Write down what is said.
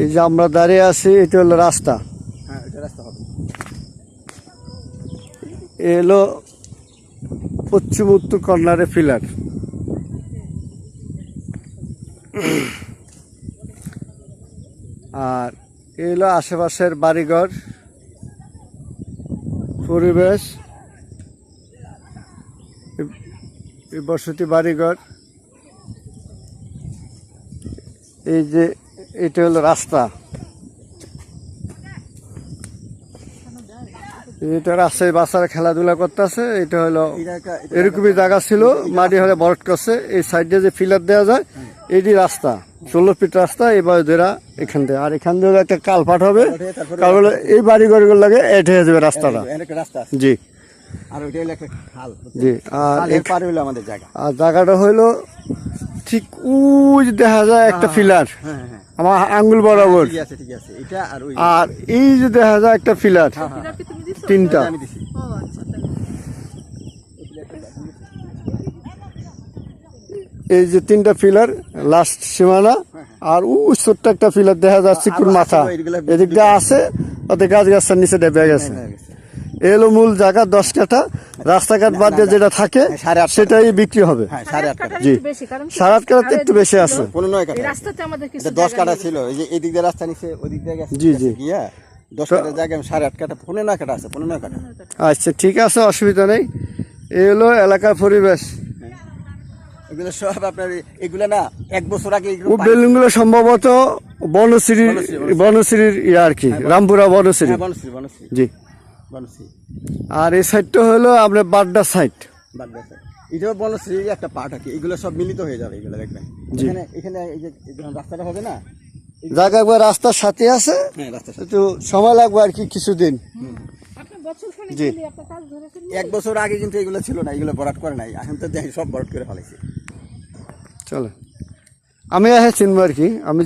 এই যে আমরা দাঁড়িয়ে আছি, এটা হলো রাস্তা। এলো পশ্চিম উত্তর কর্নারে ফিলার। আর এলো আশেপাশের বাড়িঘর, পরিবেশ, বসতি বাড়িঘর। এই যে এটা হলো রাস্তা, এটা রাস্তায় বাচ্চারা খেলাধুলা করতেছে। এটা হলো এরকমই জায়গা ছিল, মাটি হলে ভরট করছে। এই সাইডে যে ফিলার দেওয়া যায়, এটি রাস্তা, 16 ফিট রাস্তা। এবার এরা এখান থেকে, আর এখান থেকে একটা কালপাট হবে, কারণ এই বাড়ি ঘরগুলো লাগে এড হয়ে যাবে রাস্তাটা। জি জি। আর জায়গাটা হইলো ঠিক ওই দেখা যায় একটা ফিলার আমার আঙ্গুল বরাবর, আর এই যে দেখা যায় একটা ফিলার, তিনটা। এই যে তিনটা ফিলার লাস্ট সীমানা, আর ওই ছোট্ট একটা ফিলার দেখা যাচ্ছে কোন মাথা এদিকটা আছে, ওদের গাছ গাছটার নিচে ডেবে গেছে। এলো মূল জায়গা 10 কাঠা, রাস্তাঘাট বাদ দিয়ে যেটা থাকে সেটাই বিক্রি হবে। জি, 7.5 কাঠা একটু বেশি আছে। 10 কাঠা ছিল, এই দিক দিয়ে রাস্তা নিচে ওই দিক দিয়ে গেছে। জি জি, 10 কাঠা জায়গায় 8.5 কাঠা, 15 কাঠা আছে, 15 কাঠা। আচ্ছা ঠিক আছে, অসুবিধা নেই। এই হলো এলাকার পরিবেশ। এগুলো সব আপনার, এগুলো না 1 বছর আগে ও বিল্ডিং গুলো সম্ভবত বনশ্রীর ইয়ে আর কি, রামপুরা বনশ্রী। জি। আর এই সাইডটা হলো আপনার বাড্ডা সাইড। এটাও বনশ্রীর একটা পার্ট আছে। এগুলো সব মিলিত হয়ে যাবে, এগুলো দেখবেন। এখানে এখানে এই যে রাস্তাটা হবে না, জায়গা একবার রাস্তার সাথে আছে, একটু সময় লাগবে আর কি, কিছুদিন। জি, 1 বছর আগে কিন্তু এগুলো ছিল না, এগুলো ভরাট করে নাই, এখন তো সব ভরাট করে ফেলেছে। চলো আমি চিনবো আর কি। আমি